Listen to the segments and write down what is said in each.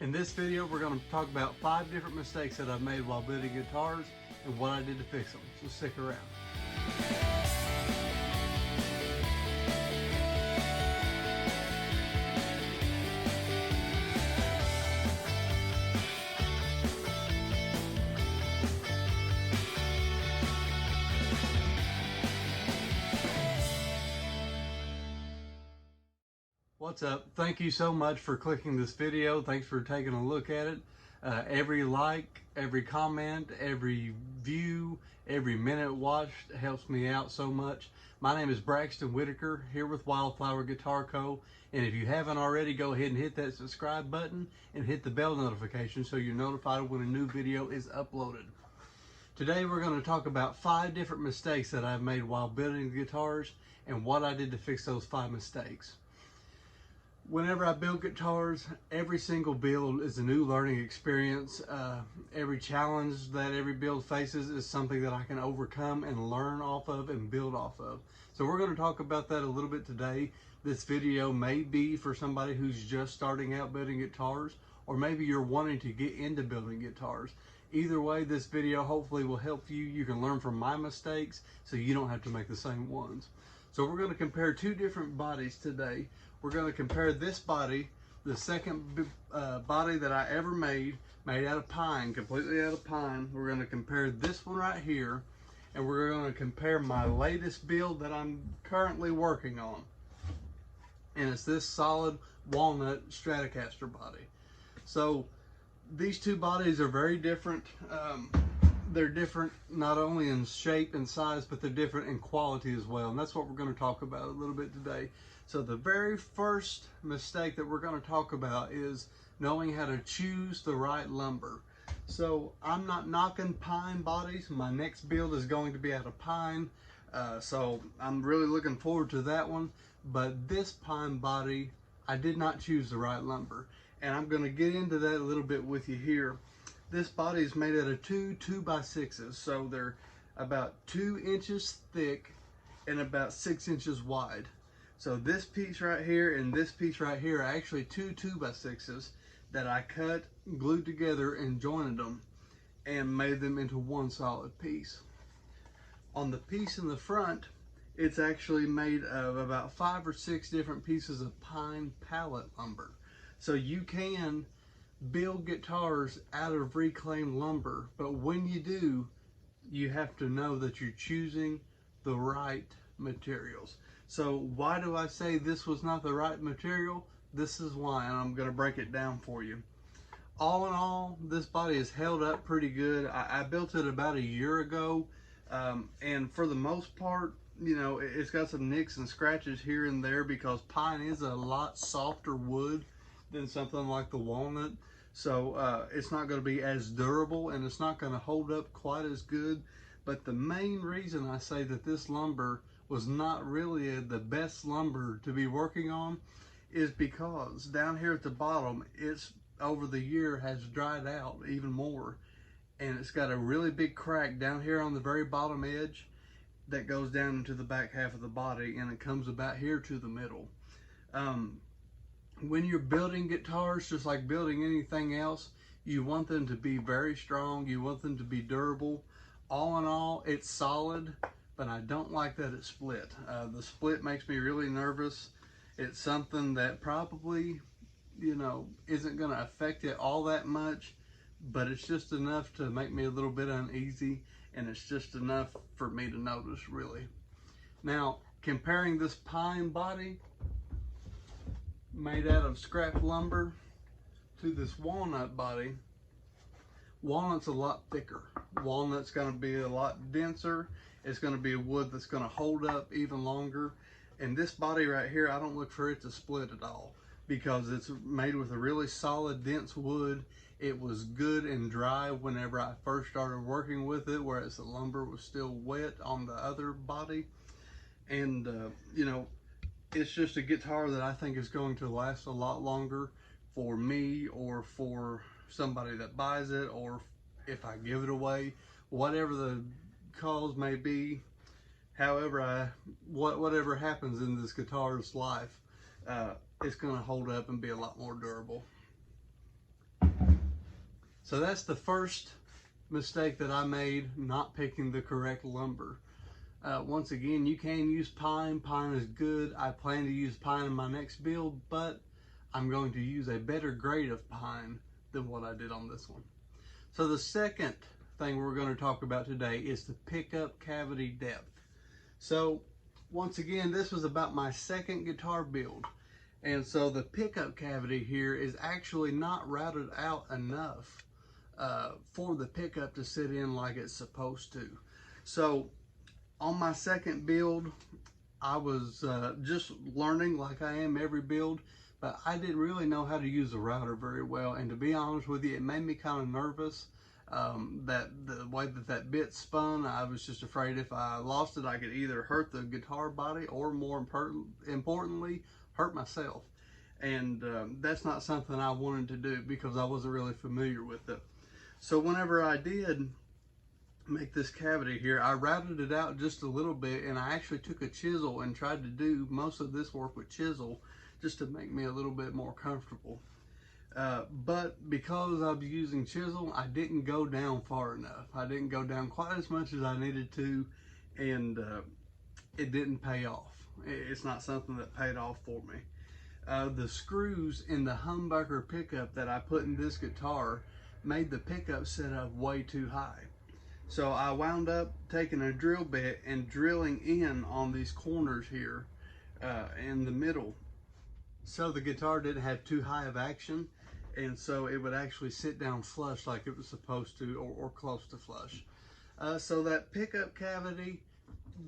In this video, we're going to talk about 5 different mistakes that I've made while building guitars and what I did to fix them, so stick around. What's up? Thank you so much for clicking this video. Thanks for taking a look at it. Every like, every comment, every view, every minute watched helps me out so much. My name is Braxton Whitaker here with Wildflower Guitar Co. And if you haven't already, go ahead and hit that subscribe button and hit the bell notification so you're notified when a new video is uploaded. Today we're going to talk about 5 different mistakes that I've made while building guitars and what I did to fix those 5 mistakes. Whenever I build guitars, every single build is a new learning experience. Every challenge that every build faces is something that I can overcome and learn off of and build off of. So we're going to talk about that a little bit today. This video may be for somebody who's just starting out building guitars, or maybe you're wanting to get into building guitars. Either way, this video hopefully will help you. You can learn from my mistakes so you don't have to make the same ones. So we're going to compare 2 different bodies today. We're going to compare this body, the second body that I ever made out of pine, completely out of pine. We're going to compare this one right here, and we're going to compare my latest build that I'm currently working on. And it's this solid walnut Stratocaster body. So these 2 bodies are very different. They're different not only in shape and size, but they're different in quality as well. And that's what we're going to talk about a little bit today. So the very first mistake that we're going to talk about is knowing how to choose the right lumber. So I'm not knocking pine bodies. My next build is going to be out of pine. So I'm really looking forward to that one. But this pine body, I did not choose the right lumber. And I'm going to get into that a little bit with you here. This body is made out of 2 2x6s. So they're about 2 inches thick and about 6 inches wide. So this piece right here and this piece right here are actually 2 2x6s that I cut, glued together, and jointed them and made them into one solid piece. On the piece in the front, it's actually made of about 5 or 6 different pieces of pine pallet lumber. So you can build guitars out of reclaimed lumber, but when you do, you have to know that you're choosing the right materials. So why do I say this was not the right material? This is why, and I'm going to break it down for you. All in all, this body is held up pretty good. I built it about a year ago, and for the most part, you know, it's got some nicks and scratches here and there because pine is a lot softer wood than something like the walnut. So it's not going to be as durable and it's not going to hold up quite as good. But the main reason I say that this lumber was not really the best lumber to be working on is because down here at the bottom, it's over the year has dried out even more. And it's got a really big crack down here on the very bottom edge that goes down into the back half of the body, and it comes about here to the middle. When you're building guitars, just like building anything else, you want them to be very strong. You want them to be durable. All in all, it's solid, but I don't like that it's split. The split makes me really nervous. It's something that probably, you know, isn't going to affect it all that much, but it's just enough to make me a little bit uneasy, and it's just enough for me to notice, really. Now, comparing this pine body made out of scrap lumber to this walnut body, walnut's a lot thicker. Walnut's going to be a lot denser. It's going to be a wood that's going to hold up even longer. And this body right here, I don't look for it to split at all because it's made with a really solid, dense wood. It was good and dry whenever I first started working with it, whereas the lumber was still wet on the other body. And, you know, it's just a guitar that I think is going to last a lot longer for me or for somebody that buys it, or if I give it away, whatever the cause may be. However, whatever happens in this guitar's life, it's going to hold up and be a lot more durable. So that's the first mistake that I made, not picking the correct lumber. Once again, you can use pine. Pine is good. I plan to use pine in my next build, but I'm going to use a better grade of pine than what I did on this one. So the second thing we're going to talk about today is the pickup cavity depth. So once again, this was about my second guitar build. And so the pickup cavity here is actually not routed out enough for the pickup to sit in like it's supposed to. So on my second build, I was just learning like I am every build, but I didn't really know how to use the router very well. And to be honest with you, it made me kind of nervous that the way that bit spun. I was just afraid if I lost it, I could either hurt the guitar body or, more importantly, hurt myself. And that's not something I wanted to do because I wasn't really familiar with it. So whenever I did make this cavity here, I routed it out just a little bit, and I actually took a chisel and tried to do most of this work with chisel just to make me a little bit more comfortable. But because I was using chisel, I didn't go down far enough. I didn't go down quite as much as I needed to, and it didn't pay off. It's not something that paid off for me. The screws in the humbucker pickup that I put in this guitar made the pickup set up way too high. So I wound up taking a drill bit and drilling in on these corners here in the middle. So the guitar didn't have too high of action, and so it would actually sit down flush like it was supposed to, or close to flush. So that pickup cavity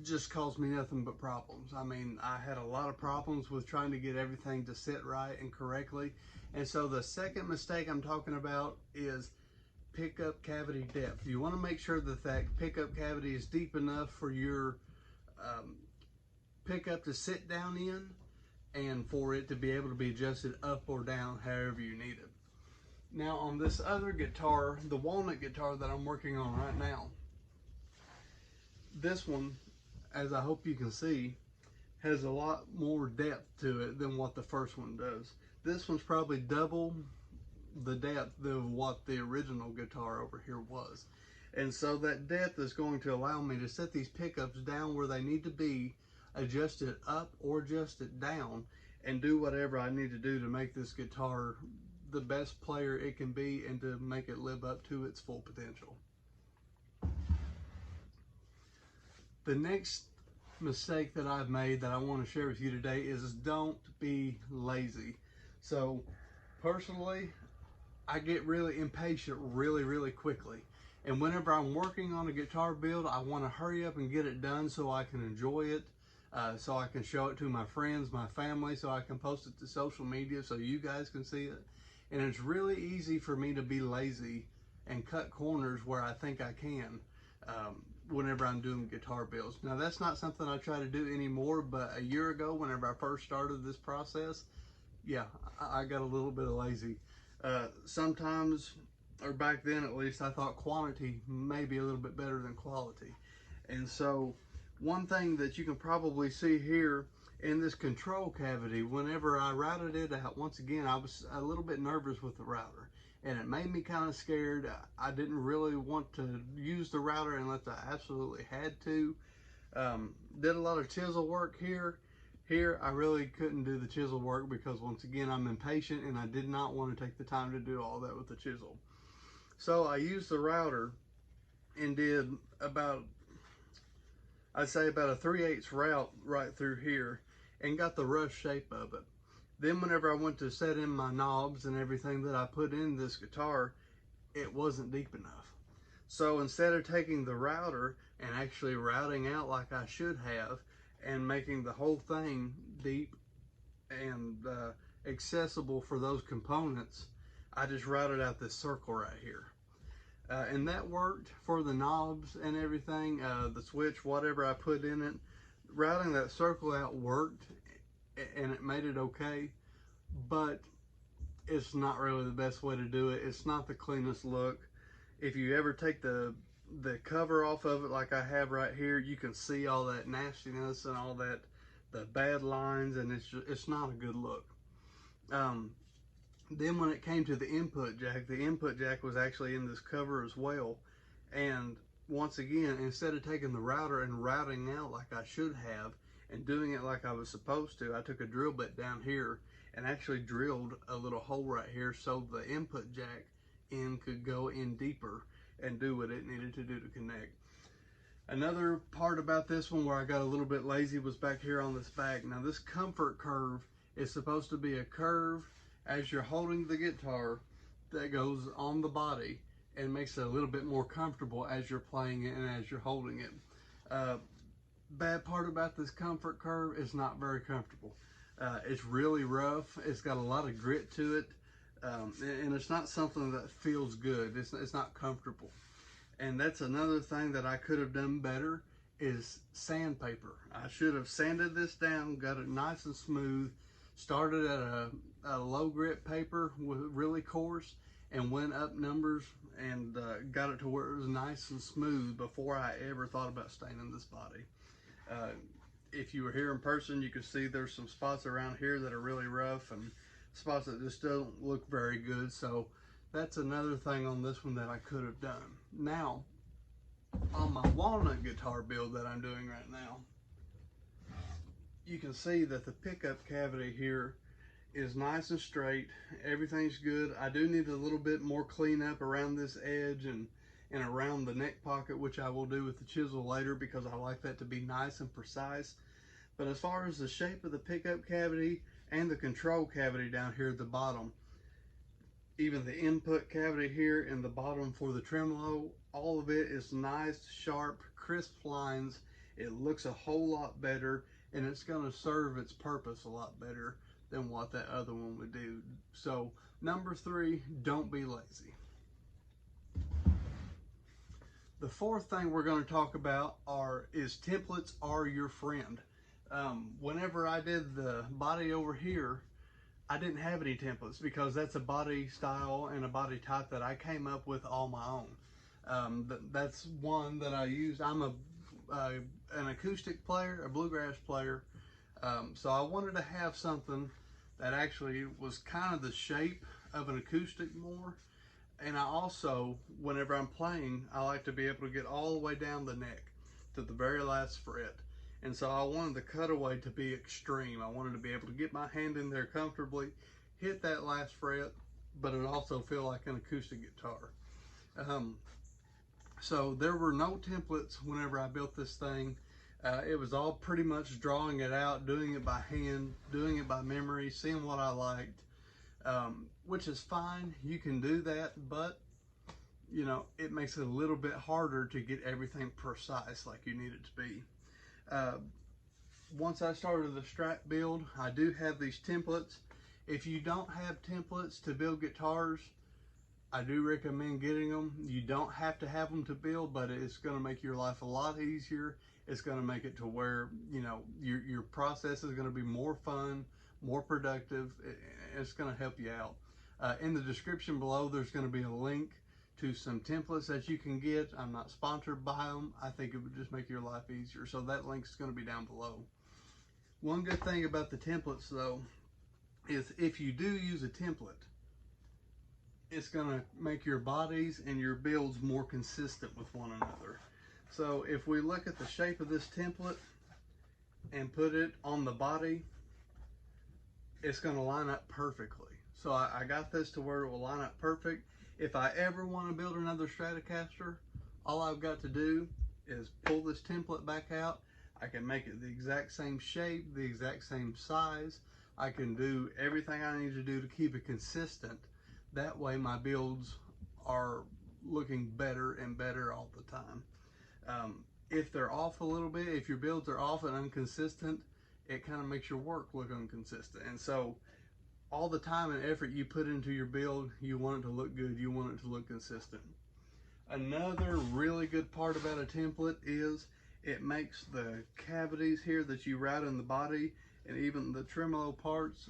just caused me nothing but problems. I mean, I had a lot of problems with trying to get everything to sit right and correctly. And so the second mistake I'm talking about is pickup cavity depth. You want to make sure that that pickup cavity is deep enough for your pickup to sit down in, and for it to be able to be adjusted up or down however you need it. Now on this other guitar, the walnut guitar that I'm working on right now, this one, as I hope you can see, has a lot more depth to it than what the first one does. This one's probably double the depth of what the original guitar over here was. And so that depth is going to allow me to set these pickups down where they need to be, adjust it up or adjust it down, and do whatever I need to do to make this guitar the best player it can be and to make it live up to its full potential. The next mistake that I've made that I want to share with you today is don't be lazy. So personally, I get really impatient really quickly. And whenever I'm working on a guitar build, I want to hurry up and get it done so I can enjoy it, so I can show it to my friends, my family, so I can post it to social media so you guys can see it. And it's really easy for me to be lazy and cut corners where I think I can whenever I'm doing guitar builds. Now that's not something I try to do anymore, but a year ago whenever I first started this process, yeah, I got a little bit of lazy. Sometimes, or back then at least, I thought quantity may be a little bit better than quality. And so one thing that you can probably see here in this control cavity, whenever I routed it out, once again, I was a little bit nervous with the router, and it made me kind of scared. I didn't really want to use the router unless I absolutely had to. Did a lot of chisel work here. Here, I really couldn't do the chisel work because, once again, I'm impatient and I did not want to take the time to do all that with the chisel. So I used the router and did about, I'd say about a 3/8 route right through here and got the rough shape of it. Then whenever I went to set in my knobs and everything that I put in this guitar, it wasn't deep enough. So instead of taking the router and actually routing out like I should have, and making the whole thing deep and accessible for those components, I just routed out this circle right here. And that worked for the knobs and everything, the switch, whatever I put in it. Routing that circle out worked, and it made it okay, but it's not really the best way to do it. It's not the cleanest look. If you ever take the cover off of it like I have right here, you can see all that nastiness and all that, the bad lines, and it's not a good look. Then when it came to the input jack was actually in this cover as well. And once again, instead of taking the router and routing out like I should have and doing it like I was supposed to, I took a drill bit down here and actually drilled a little hole right here so the input jack in could go in deeper and do what it needed to do to connect. Another part about this one where I got a little bit lazy was back here on this back. Now this comfort curve is supposed to be a curve as you're holding the guitar that goes on the body and makes it a little bit more comfortable as you're playing it and as you're holding it. Bad part about this comfort curve is not very comfortable. It's really rough. It's got a lot of grit to it, and it's not something that feels good. It's not comfortable. And that's another thing that I could have done better is sandpaper. I should have sanded this down, got it nice and smooth, started at a low grit paper with really coarse and went up numbers and got it to where it was nice and smooth before I ever thought about staining this body. If you were here in person, you could see there's some spots around here that are really rough and spots that just don't look very good. So that's another thing on this one that I could have done. Now, on my walnut guitar build that I'm doing right now, you can see that the pickup cavity here is nice and straight. Everything's good. I do need a little bit more cleanup around this edge and around the neck pocket, which I will do with the chisel later because I like that to be nice and precise. But as far as the shape of the pickup cavity and the control cavity down here at the bottom, even the input cavity here in the bottom for the tremolo, all of it is nice, sharp, crisp lines. It looks a whole lot better, and it's going to serve its purpose a lot better than what that other one would do. So number 3, don't be lazy. The fourth thing we're going to talk about is templates are your friend. Whenever I did the body over here, I didn't have any templates because that's a body style and a body type that I came up with on my own. That's one that I use. I'm an acoustic player, a bluegrass player, so I wanted to have something that actually was kind of the shape of an acoustic more. And I also, whenever I'm playing, I like to be able to get all the way down the neck to the very last fret. And so I wanted the cutaway to be extreme. I wanted to be able to get my hand in there comfortably, hit that last fret, but it also feel like an acoustic guitar. So there were no templates whenever I built this thing. It was all pretty much drawing it out, doing it by hand, doing it by memory, seeing what I liked, which is fine. You can do that, but you know, it makes it a little bit harder to get everything precise like you need it to be. Once I started the Strat build, I do have these templates. If you don't have templates to build guitars, I do recommend getting them. You don't have to have them to build, but it's going to make your life a lot easier. It's going to make it to where, you know, your process is going to be more fun, more productive. It's going to help you out. In the description below, there's going to be a link to some templates that you can get. I'm not sponsored by them. I think it would just make your life easier. So that link is going to be down below. One good thing about the templates though, is if you do use a template, it's going to make your bodies and your builds more consistent with one another. So if we look at the shape of this template and put it on the body, it's going to line up perfectly. So I got this to where it will line up perfect. If I ever want to build another Stratocaster, all I've got to do is pull this template back out. I can make it the exact same shape, the exact same size. I can do everything I need to do to keep it consistent. That way my builds are looking better and better all the time. If they're off a little bit, if your builds are off and inconsistent, it kind of makes your work look inconsistent. And so all the time and effort you put into your build, you want it to look good, you want it to look consistent. Another really good part about a template is it makes the cavities here that you route in the body and even the tremolo parts,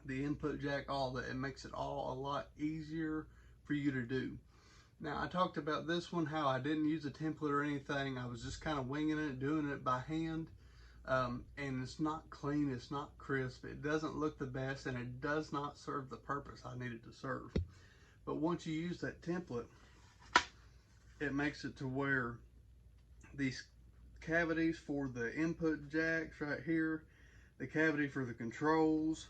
the input jack, all that, it makes it all a lot easier for you to do. Now I talked about this one, how I didn't use a template or anything. I was just kind of winging it, doing it by hand. and it's not clean, it's not crisp, it doesn't look the best, and it does not serve the purpose I need it to serve. But once you use that template, it makes it to where these cavities for the input jacks right here, the cavity for the controls,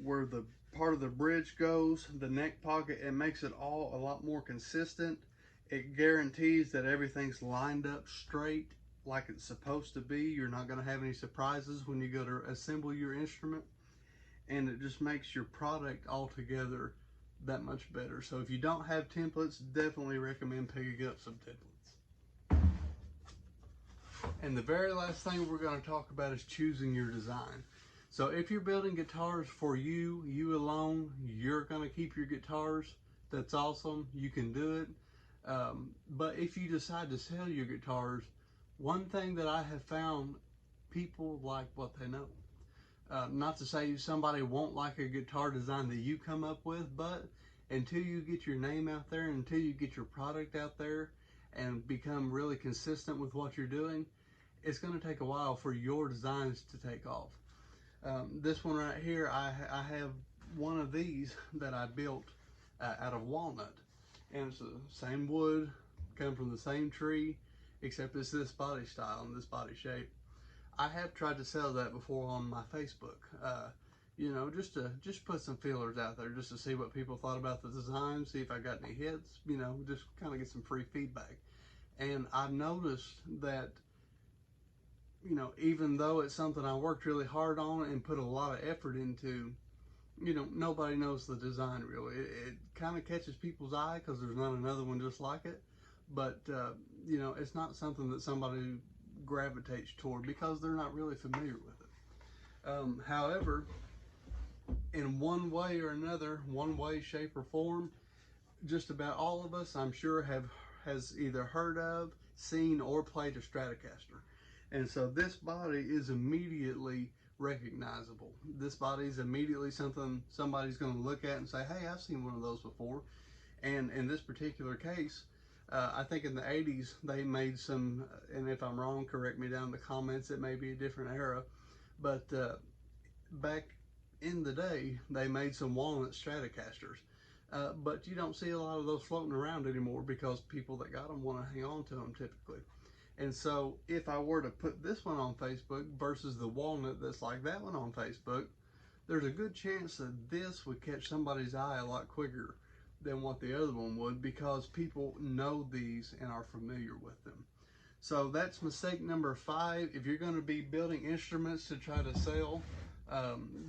where the part of the bridge goes, the neck pocket, it makes it all a lot more consistent. It guarantees that everything's lined up straight like it's supposed to be. You're not going to have any surprises when you go to assemble your instrument, and it just makes your product altogether that much better. So if you don't have templates, definitely recommend picking up some templates. And the very last thing we're going to talk about is choosing your design. So if you're building guitars for you alone, you're going to keep your guitars. That's awesome. You can do it. But if you decide to sell your guitars, one thing that I have found, people like what they know. Not to say somebody won't like a guitar design that you come up with, but until you get your name out there, until you get your product out there and become really consistent with what you're doing, it's going to take a while for your designs to take off. This one right here, I have one of these that I built out of walnut, and it's the same wood, come from the same tree, except it's this body style and this body shape. I have tried to sell that before on my Facebook, you know, just put some feelers out there just to see what people thought about the design, see if I got any hits, you know, just kind of get some free feedback. And I've noticed that, you know, even though it's something I worked really hard on and put a lot of effort into, you know, nobody knows the design really. It kind of catches people's eye because there's not another one just like it. But, you know, it's not something that somebody gravitates toward because they're not really familiar with it. However, in one way or another, one way, shape, or form, just about all of us, I'm sure, has either heard of, seen, or played a Stratocaster. And so this body is immediately recognizable. This body is immediately something somebody's going to look at and say, hey, I've seen one of those before. And in this particular case, I think in the 80s they made some, and if I'm wrong, correct me down in the comments, it may be a different era, but back in the day they made some walnut Stratocasters. But you don't see a lot of those floating around anymore because people that got them want to hang on to them typically. And so if I were to put this one on Facebook versus the walnut that's like that one on Facebook, there's a good chance that this would catch somebody's eye a lot quicker than what the other one would, because people know these and are familiar with them. So that's mistake number 5. If you're going to be building instruments to try to sell,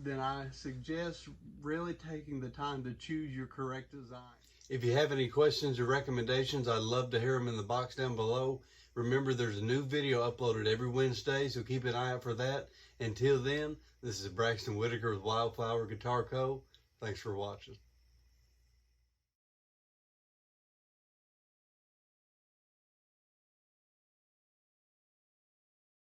then I suggest really taking the time to choose your correct design. If you have any questions or recommendations, I'd love to hear them in the box down below. Remember, there's a new video uploaded every Wednesday, so keep an eye out for that. Until then, this is Braxton Whitaker with Wildflower Guitar Co. Thanks for watching.